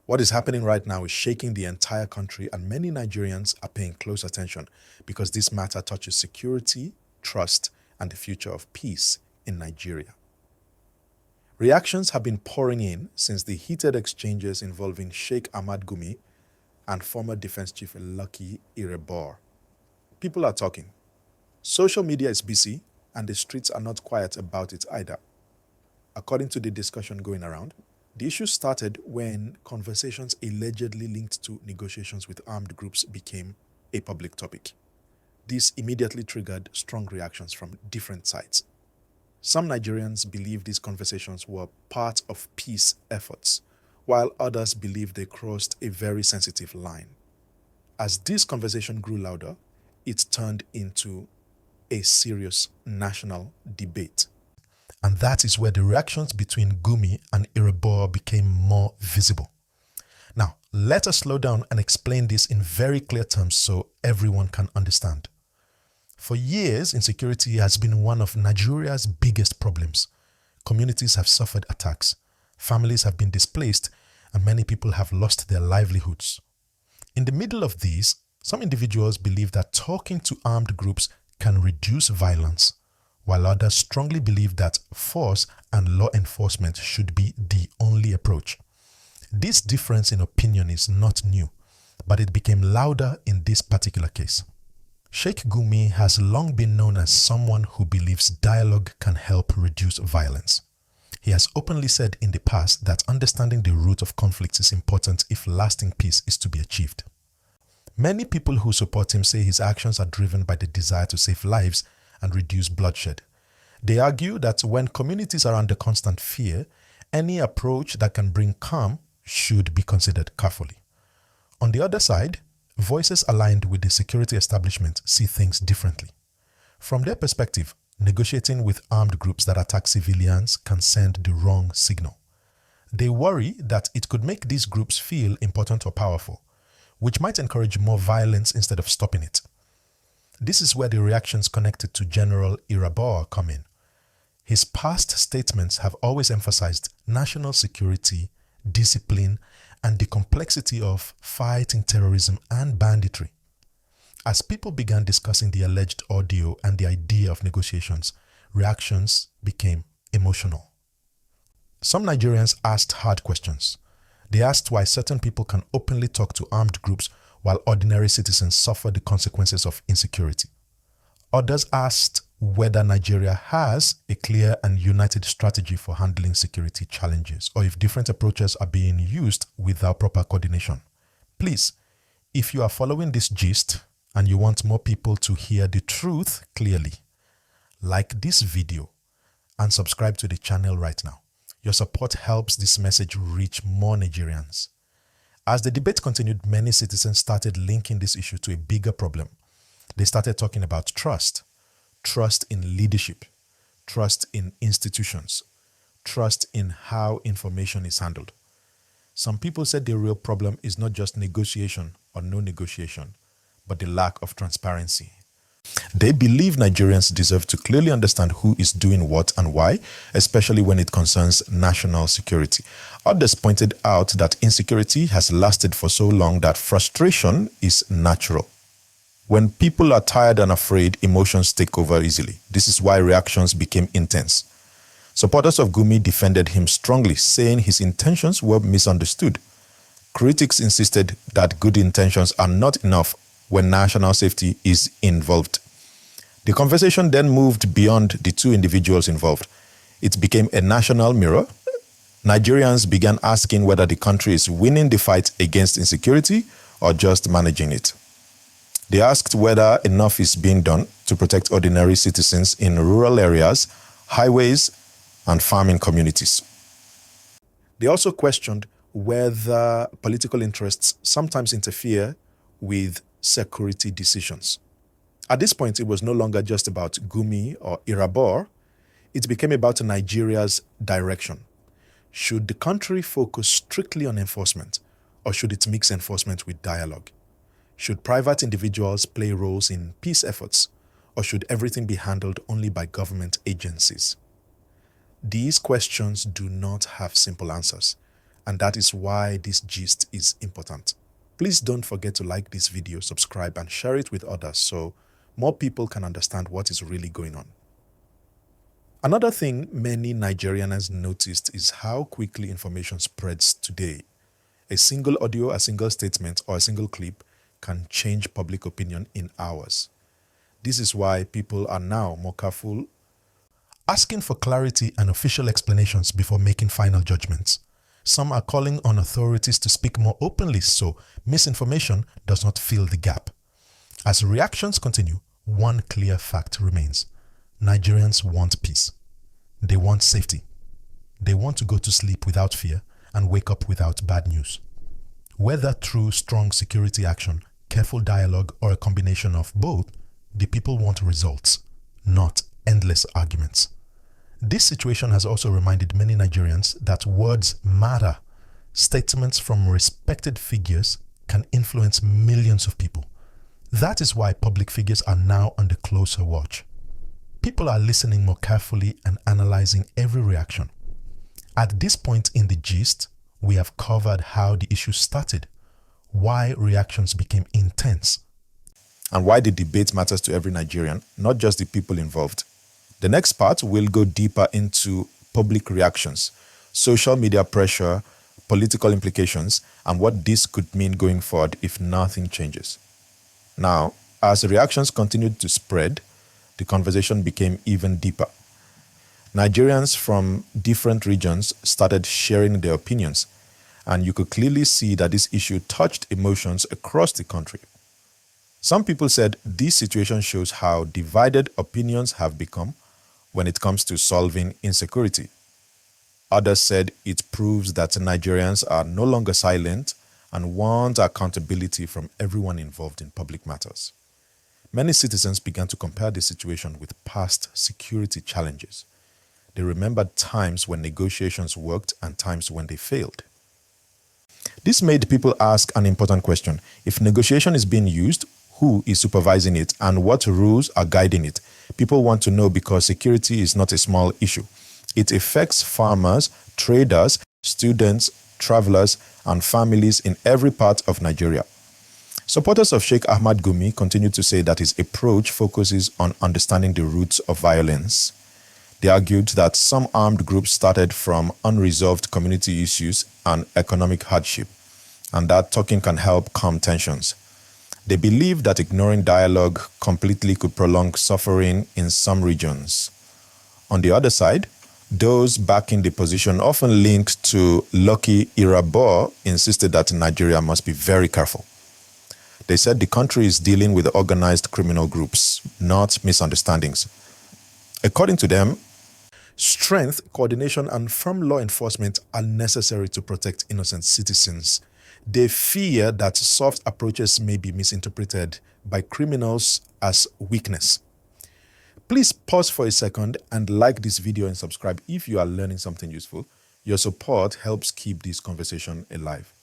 What is happening right now is shaking the entire country, and many Nigerians are paying close attention because this matter touches security, trust, and the future of peace in Nigeria. Reactions have been pouring in since the heated exchanges involving Sheikh Gumi and former Defense Chief Lucky Irabor. People are talking. Social media is busy, and the streets are not quiet about it either. According to the discussion going around, the issue started when conversations allegedly linked to negotiations with armed groups became a public topic. This immediately triggered strong reactions from different sides. Some Nigerians believe these conversations were part of peace efforts, while others believe they crossed a very sensitive line. As this conversation grew louder, it turned into a serious national debate. And that is where the reactions between Gumi and Irabor became more visible. Now, let us slow down and explain this in very clear terms so everyone can understand. For years, insecurity has been one of Nigeria's biggest problems. Communities have suffered attacks, families have been displaced, and many people have lost their livelihoods. In the middle of these, some individuals believe that talking to armed groups can reduce violence, while others strongly believe that force and law enforcement should be the only approach. This difference in opinion is not new, but it became louder in this particular case. Sheikh Gumi has long been known as someone who believes dialogue can help reduce violence. He has openly said in the past that understanding the root of conflicts is important if lasting peace is to be achieved. Many people who support him say his actions are driven by the desire to save lives and reduce bloodshed. They argue that when communities are under constant fear, any approach that can bring calm should be considered carefully. On the other side, voices aligned with the security establishment see things differently. From their perspective, negotiating with armed groups that attack civilians can send the wrong signal. They worry that it could make these groups feel important or powerful, which might encourage more violence instead of stopping it. This is where the reactions connected to General Irabor come in. His past statements have always emphasized national security, discipline, and the complexity of fighting terrorism and banditry. As people began discussing the alleged audio and the idea of negotiations, reactions became emotional. Some Nigerians asked hard questions. They asked why certain people can openly talk to armed groups while ordinary citizens suffer the consequences of insecurity. Others asked whether Nigeria has a clear and united strategy for handling security challenges, or if different approaches are being used without proper coordination. Please, if you are following this gist and you want more people to hear the truth clearly, like this video and subscribe to the channel right now. Your support helps this message reach more Nigerians. As the debate continued, many citizens started linking this issue to a bigger problem. They started talking about trust in leadership, trust in institutions, trust in how information is handled. Some people said the real problem is not just negotiation or no negotiation, but the lack of transparency. They believe Nigerians deserve to clearly understand who is doing what and why, especially when it concerns national security. Others pointed out that insecurity has lasted for so long that frustration is natural. When people are tired and afraid, emotions take over easily. This is why reactions became intense. Supporters of Gumi defended him strongly, saying his intentions were misunderstood. Critics insisted that good intentions are not enough when national safety is involved. The conversation then moved beyond the two individuals involved. It became a national mirror. Nigerians began asking whether the country is winning the fight against insecurity or just managing it. They asked whether enough is being done to protect ordinary citizens in rural areas, highways, and farming communities. They also questioned whether political interests sometimes interfere with security decisions. At this point, it was no longer just about Gumi or Irabor. It became about Nigeria's direction. Should the country focus strictly on enforcement, or should it mix enforcement with dialogue? Should private individuals play roles in peace efforts, or should everything be handled only by government agencies? These questions do not have simple answers, And that is why this gist is important. Please don't forget to like this video, subscribe, and share it with others so more people can understand what is really going on. Another thing many Nigerians noticed is how quickly information spreads today. A single audio, a single statement, or a single clip can change public opinion in hours. This is why people are now more careful, asking for clarity and official explanations before making final judgments. Some are calling on authorities to speak more openly so misinformation does not fill the gap. As reactions continue, one clear fact remains. Nigerians want peace. They want safety. They want to go to sleep without fear and wake up without bad news. Whether through strong security action, careful dialogue, or a combination of both, the people want results, not endless arguments. This situation has also reminded many Nigerians that words matter. Statements from respected figures can influence millions of people. That is why public figures are now under closer watch. People are listening more carefully and analyzing every reaction. At this point in the gist, we have covered how the issue started, why reactions became intense, and why the debate matters to every Nigerian, not just the people involved. The next part will go deeper into public reactions, social media pressure, political implications, and what this could mean going forward if nothing changes. Now, as reactions continued to spread, the conversation became even deeper. Nigerians from different regions started sharing their opinions, and you could clearly see that this issue touched emotions across the country. Some people said this situation shows how divided opinions have become when it comes to solving insecurity. Others said it proves that Nigerians are no longer silent and want accountability from everyone involved in public matters. Many citizens began to compare this situation with past security challenges. They remembered times when negotiations worked and times when they failed. This made people ask an important question. If negotiation is being used, who is supervising it and what rules are guiding it? People want to know because security is not a small issue. It affects farmers, traders, students, travelers, and families in every part of Nigeria. Supporters of Sheikh Gumi continue to say that his approach focuses on understanding the roots of violence. They argued that some armed groups started from unresolved community issues and economic hardship, and that talking can help calm tensions. They believe that ignoring dialogue completely could prolong suffering in some regions. On the other side, those backing the position, often linked to Lucky Irabor, insisted that Nigeria must be very careful. They said the country is dealing with organized criminal groups, not misunderstandings. According to them, strength, coordination, and firm law enforcement are necessary to protect innocent citizens. They fear that soft approaches may be misinterpreted by criminals as weakness. Please pause for a second and like this video and subscribe if you are learning something useful. Your support helps keep this conversation alive.